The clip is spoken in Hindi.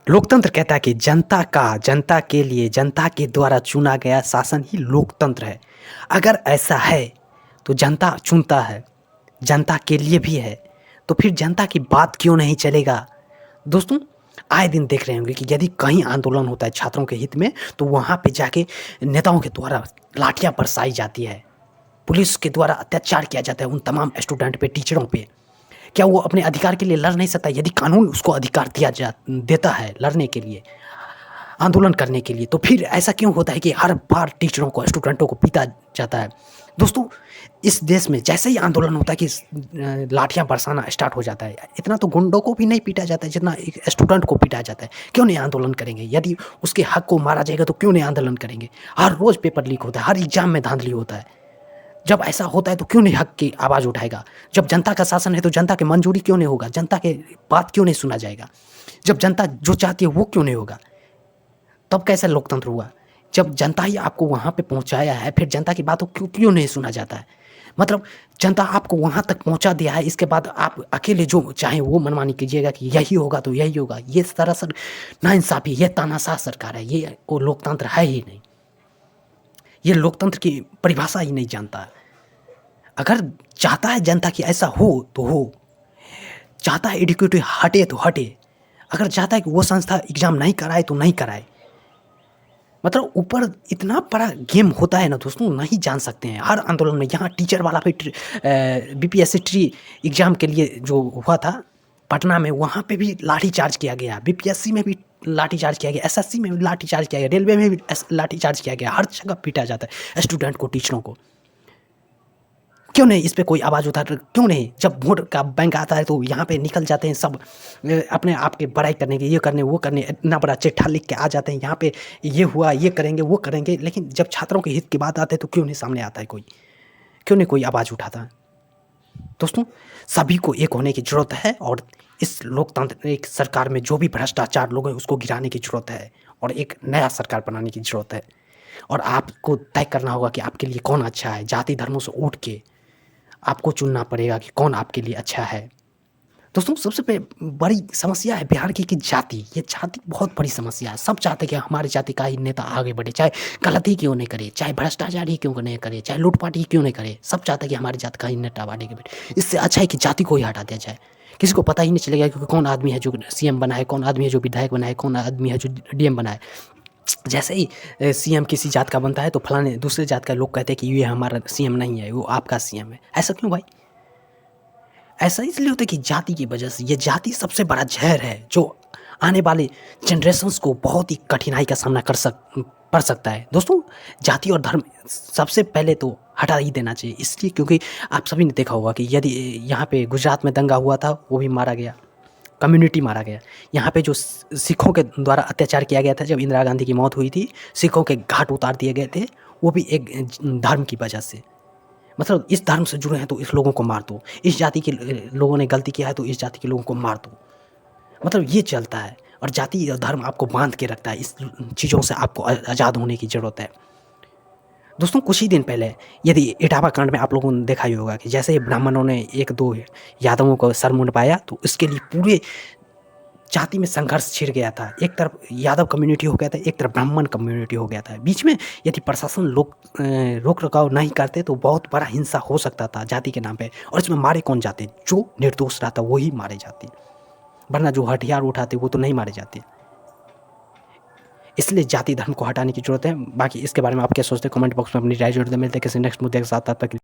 लोकतंत्र कहता है कि जनता के लिए, जनता के द्वारा चुना गया शासन ही लोकतंत्र है। अगर ऐसा है, तो जनता चुनता है, जनता के लिए भी है, तो फिर जनता की बात क्यों नहीं चलेगा? दोस्तों, आए दिन देख रहे होंगे कि यदि कहीं आंदोलन होता है छात्रों के हित में, तो वहाँ पे जाके नेताओं के द्वारा लाठियाँ बरसाई जाती है, पुलिस के द्वारा अत्याचार किया जाता है उन तमाम स्टूडेंट पे, टीचरों पे। क्या वो अपने अधिकार के लिए लड़ नहीं सकता? यदि कानून उसको अधिकार देता है लड़ने के लिए, आंदोलन करने के लिए, तो फिर ऐसा क्यों होता है कि हर बार टीचरों को, स्टूडेंटों को पीटा जाता है? दोस्तों, इस देश में जैसे ही आंदोलन होता है कि लाठियाँ बरसाना स्टार्ट हो जाता है। इतना तो गुंडों को भी नहीं पीटा जाता है जितना एक स्टूडेंट को पीटा जाता है। क्यों नहीं आंदोलन करेंगे? यदि उसके हक को मारा जाएगा तो क्यों नहीं आंदोलन करेंगे? हर रोज़ पेपर लीक होता है, हर एग्जाम में धांधली होता है। जब ऐसा होता है तो क्यों नहीं हक की आवाज़ उठाएगा? जब जनता का शासन है तो जनता की मंजूरी क्यों नहीं होगा? जनता के बात क्यों नहीं सुना जाएगा? जब जनता जो चाहती है वो क्यों नहीं होगा? तब कैसा लोकतंत्र हुआ? जब जनता ही आपको वहाँ पे पहुँचाया है, फिर जनता की बातों क्यों क्यों नहीं सुना जाता है? मतलब जनता आपको वहाँ तक पहुँचा दिया है, इसके बाद आप अकेले जो चाहें वो मनमानी कीजिएगा कि यही होगा तो यही होगा। ये सरासर नाइंसाफ़ी, ये तानाशाह सरकार है, ये वो लोकतंत्र है ही नहीं। ये लोकतंत्र की परिभाषा ही नहीं जानता। अगर चाहता है जनता कि ऐसा हो तो हो, चाहता है एडुकेटिव हटे तो हटे, अगर चाहता है कि वो संस्था एग्ज़ाम नहीं कराए तो नहीं कराए। मतलब ऊपर इतना बड़ा गेम होता है ना दोस्तों, नहीं जान सकते हैं। हर आंदोलन में यहाँ टीचर वाला भी बीपीएससी ट्री एग्ज़ाम के लिए जो हुआ था पटना में, वहाँ पे भी लाठीचार्ज किया गया। बीपीएससी में भी लाठीचार्ज किया गया, एसएससी में भी लाठीचार्ज किया गया, रेलवे में भी लाठीचार्ज किया गया। हर जगह पीटा जाता है स्टूडेंट को, टीचरों को। क्यों नहीं इस पे कोई आवाज़ उठाता? क्यों नहीं? जब वोट का बैंक आता है तो यहाँ पे निकल जाते हैं सब अपने आप की बड़ाई करने के, ये करने वो करने, इतना बड़ा चिट्ठा लिख के आ जाते हैं यहाँ पे, ये हुआ, ये करेंगे वो करेंगे। लेकिन जब छात्रों के हित की बात आती है तो क्यों नहीं सामने आता है कोई? क्यों नहीं कोई आवाज़ उठाता? दोस्तों, सभी को एक होने की ज़रूरत है और इस लोकतांत्रिक सरकार में जो भी भ्रष्टाचार लोग हैं उसको गिराने की ज़रूरत है और एक नया सरकार बनाने की ज़रूरत है। और आपको तय करना होगा कि आपके लिए कौन अच्छा है। जाति धर्मों से उठ के आपको चुनना पड़ेगा कि कौन आपके लिए अच्छा है। दोस्तों, सबसे बड़ी समस्या है बिहार की कि जाति, ये जाति बहुत बड़ी समस्या है। सब चाहते हैं कि हमारी जाति का ही नेता आगे बढ़े, चाहे गलत ही क्यों नहीं करे, चाहे भ्रष्टाचार ही क्यों नहीं करे, चाहे लूटपाट ही क्यों नहीं करे। सब चाहते हैं कि हमारी जाति का ही नेता आगे बढ़े। इससे अच्छा है कि जाति को ही हटा दिया जाए। किसी को पता ही नहीं चलेगा कि कौन आदमी है जो सीएम बना है, कौन आदमी है जो विधायक बना है, कौन आदमी है जो डीएम बना है। जैसे ही सीएम किसी जात का बनता है तो फलाने दूसरे जात का लोग कहते हैं कि ये हमारा सीएम नहीं है, वो आपका सीएम है। ऐसा क्यों भाई? ऐसा इसलिए होता है कि जाति की वजह से। ये जाति सबसे बड़ा जहर है जो आने वाले जनरेशंस को बहुत ही कठिनाई का सामना पड़ सकता है। दोस्तों, जाति और धर्म सबसे पहले तो हटा ही देना चाहिए, इसलिए क्योंकि आप सभी ने देखा होगा कि यदि यहाँ पे गुजरात में दंगा हुआ था, वो भी मारा गया, कम्युनिटी मारा गया। यहाँ पे जो सिखों के द्वारा अत्याचार किया गया था, जब इंदिरा गांधी की मौत हुई थी, सिखों के घाट उतार दिए गए थे, वो भी एक धर्म की वजह से। मतलब इस धर्म से जुड़े हैं तो इस लोगों को मार दो, इस जाति के लोगों ने गलती किया है तो इस जाति के लोगों को मार दो। मतलब ये चलता है और जाति और धर्म आपको बांध के रखता है। इस चीज़ों से आपको आज़ाद होने की ज़रूरत है। दोस्तों, कुछ ही दिन पहले यदि इटावा कांड में आप लोगों ने देखा ही होगा कि जैसे ही ब्राह्मणों ने एक दो यादवों को सर मुंडवाया तो इसके लिए पूरे जाति में संघर्ष छिड़ गया था। एक तरफ यादव कम्युनिटी हो गया था, एक तरफ ब्राह्मण कम्युनिटी हो गया था। बीच में यदि प्रशासन लोग रोक रखाव नहीं करते तो बहुत बड़ा हिंसा हो सकता था जाति के नाम पे। और इसमें मारे कौन जाते? जो निर्दोष रहता वही मारे जाते, वरना जो हथियार उठाते वो तो नहीं मारे जाते। इसलिए जाति धर्म को हटाने की जरूरत है। बाकी इसके बारे में आप क्या सोचते हैं? कमेंट बॉक्स में अपनी राय जरूर दें। मिलते हैं किसी नेक्स्ट मुद्दे के साथ। तब तक